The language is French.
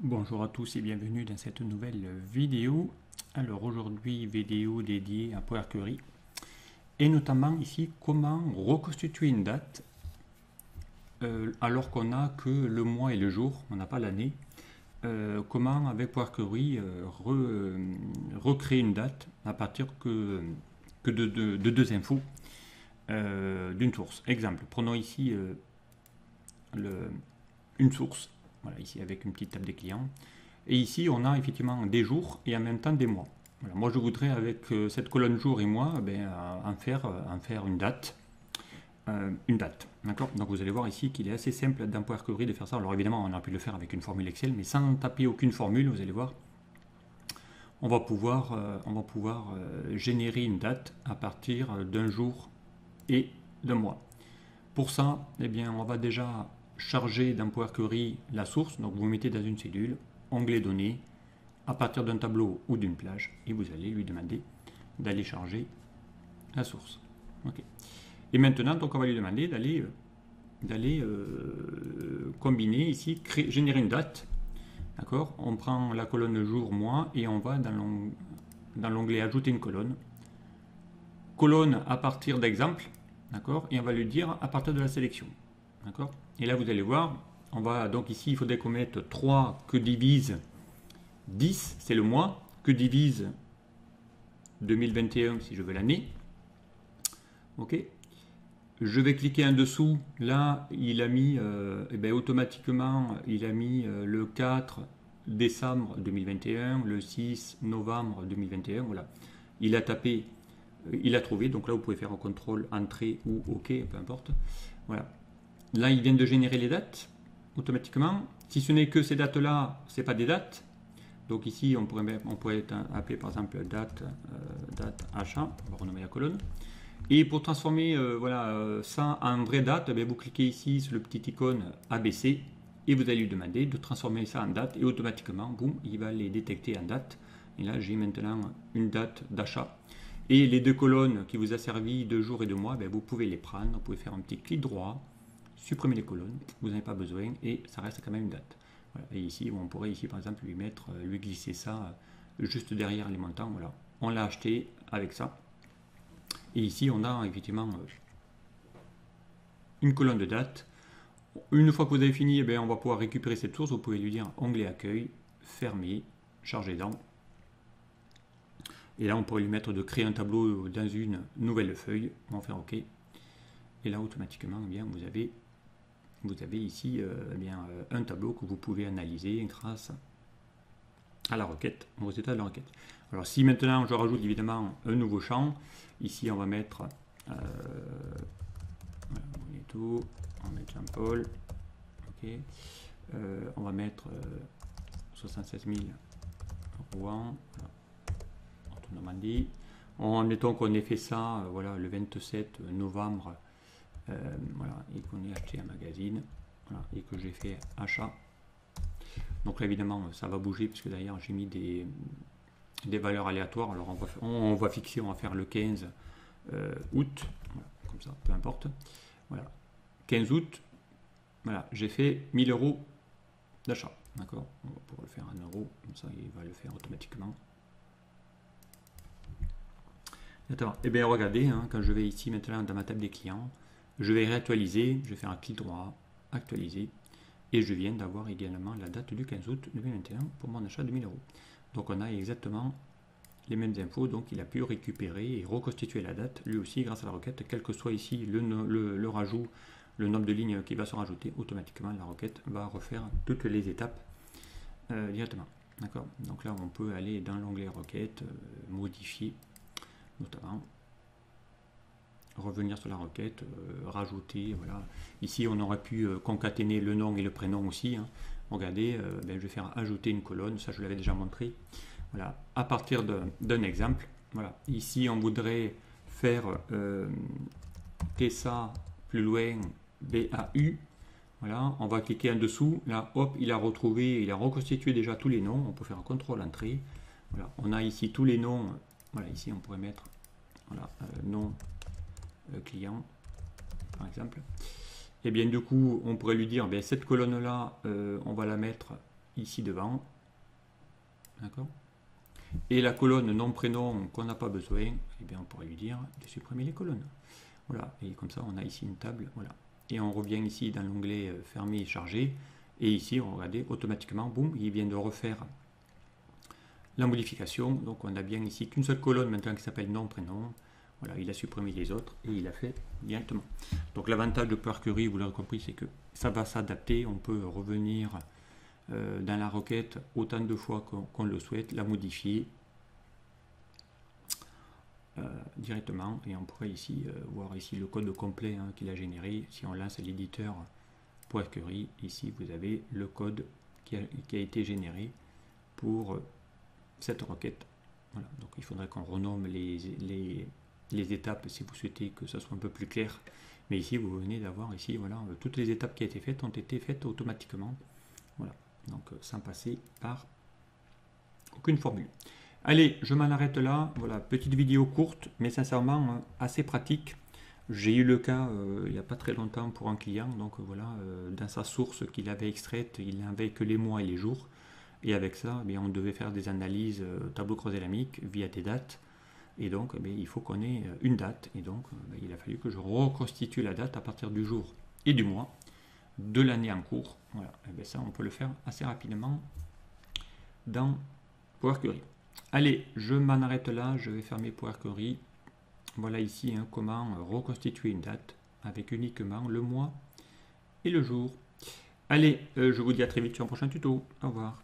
Bonjour à tous et bienvenue dans cette nouvelle vidéo. Alors aujourd'hui, vidéo dédiée à Power Query et notamment ici comment reconstituer une date alors qu'on n'a que le mois et le jour, on n'a pas l'année. Comment avec Power Query recréer une date à partir que de deux infos d'une source. Exemple, prenons ici une source. Voilà, ici avec une petite table des clients. Et ici, on a effectivement des jours et en même temps des mois. Voilà, moi, je voudrais, avec cette colonne jour et mois, en faire une date. D'accord. Donc, vous allez voir ici qu'il est assez simple dans Power Query de faire ça. Alors, évidemment, on a pu le faire avec une formule Excel, mais sans taper aucune formule, vous allez voir, on va pouvoir générer une date à partir d'un jour et d'un mois. Pour ça, eh bien, on va déjà charger dans Power Query la source. Donc vous mettez dans une cellule, onglet données, à partir d'un tableau ou d'une plage, et vous allez lui demander d'aller charger la source. Okay. Et maintenant, donc on va lui demander d'aller combiner ici, générer une date. D'accord. On prend la colonne jour, mois, et on va dans l'onglet ajouter une colonne. Colonne à partir d'exemple. D'accord. Et on va lui dire à partir de la sélection. D'accord. Et là, vous allez voir, on va donc ici, il faudrait qu'on mette 3 que divise 10, c'est le mois, que divise 2021 si je veux l'année. Ok. Je vais cliquer en dessous. Là, il a mis, automatiquement, il a mis le 4 décembre 2021, le 6 novembre 2021. Voilà. Il a tapé, il a trouvé. Donc là, vous pouvez faire un contrôle entrée ou OK, peu importe. Voilà. Là, il vient de générer les dates automatiquement. Si ce n'est que ces dates-là, ce n'est pas des dates. Donc ici, on pourrait appeler par exemple date achat. On va renommer la colonne. Et pour transformer ça en vraie date, vous cliquez ici sur le petit icône ABC et vous allez lui demander de transformer ça en date et automatiquement, boum, il va les détecter en date. Et là, j'ai maintenant une date d'achat. Et les deux colonnes qui vous a servi de jour et de mois, vous pouvez les prendre. Vous pouvez faire un petit clic droit, supprimer les colonnes, vous n'en avez pas besoin et ça reste quand même une date. Voilà. Et ici, on pourrait ici par exemple lui glisser ça juste derrière les montants. Voilà. On l'a acheté avec ça. Et ici, on a effectivement une colonne de date. Une fois que vous avez fini, on va pouvoir récupérer cette source. Vous pouvez lui dire onglet accueil, fermer, charger dans. Et là, on pourrait lui mettre de créer un tableau dans une nouvelle feuille. On va faire OK. Et là, automatiquement, vous avez ici un tableau que vous pouvez analyser grâce à la requête, au résultat de la requête. Alors si maintenant je rajoute évidemment un nouveau champ, ici on va mettre Moneto, on va mettre Jean-Paul, ok, on va mettre 76 000 Rouen, en Normandie. Admettons qu'on ait fait ça le 27 novembre et qu'on ait acheté un magazine et que j'ai fait achat. Donc là évidemment ça va bouger puisque d'ailleurs j'ai mis des valeurs aléatoires. Alors on va fixer, on va faire le 15 août, comme ça, peu importe. Voilà, 15 août, voilà, j'ai fait 1000 euros d'achat. D'accord, on va pouvoir le faire en euros, comme ça il va le faire automatiquement. Et bien regardez, quand je vais ici maintenant dans ma table des clients, je vais réactualiser, je vais faire un clic droit, actualiser, et je viens d'avoir également la date du 15 août 2021 pour mon achat de 1000 euros. Donc on a exactement les mêmes infos, donc il a pu récupérer et reconstituer la date, lui aussi grâce à la requête, quel que soit ici le rajout, le nombre de lignes qui va se rajouter, automatiquement la requête va refaire toutes les étapes directement. D'accord. Donc là on peut aller dans l'onglet requête, modifier notamment, revenir sur la requête, rajouter, voilà. Ici on aurait pu concaténer le nom et le prénom aussi. Regardez, je vais faire ajouter une colonne, ça je l'avais déjà montré. Voilà, à partir d'un exemple. Voilà, ici on voudrait faire Tessa plus loin BAU. Voilà, on va cliquer en dessous. Là, hop, il a retrouvé, il a reconstitué déjà tous les noms. On peut faire un contrôle entrée. Voilà, on a ici tous les noms. Voilà, ici on pourrait mettre nom client par exemple. Et bien du coup on pourrait lui dire cette colonne là on va la mettre ici devant. D'accord. Et la colonne nom-prénom qu'on n'a pas besoin, eh bien on pourrait lui dire de supprimer les colonnes. Voilà, et comme ça on a ici une table, voilà. Et on revient ici dans l'onglet fermé et chargé, et ici, regardez, automatiquement, boum, il vient de refaire la modification. Donc on a bien ici qu'une seule colonne maintenant qui s'appelle nom, prénom. Voilà, il a supprimé les autres et il a fait directement. Donc l'avantage de Power Query, vous l'aurez compris, c'est que ça va s'adapter. On peut revenir dans la requête autant de fois qu'on le souhaite, la modifier directement. Et on pourrait ici voir ici le code complet qu'il a généré. Si on lance l'éditeur Power Query, ici vous avez le code qui a été généré pour cette requête. Voilà. Donc il faudrait qu'on renomme les étapes si vous souhaitez que ça soit un peu plus clair. Mais ici vous venez d'avoir ici, voilà, toutes les étapes qui ont été faites ont été faites automatiquement. Voilà. Donc sans passer par aucune formule. Allez, je m'en arrête là. Voilà, petite vidéo courte, mais sincèrement assez pratique. J'ai eu le cas il n'y a pas très longtemps pour un client. Donc voilà, dans sa source qu'il avait extraite, il n'avait que les mois et les jours. Et avec ça, on devait faire des analyses tableau croisé lamique via des dates. Et donc, il faut qu'on ait une date. Et donc, il a fallu que je reconstitue la date à partir du jour et du mois de l'année en cours. Voilà. Et ça, on peut le faire assez rapidement dans Power Query. Allez, je m'en arrête là. Je vais fermer Power Query. Voilà ici comment reconstituer une date avec uniquement le mois et le jour. Allez, je vous dis à très vite sur un prochain tuto. Au revoir.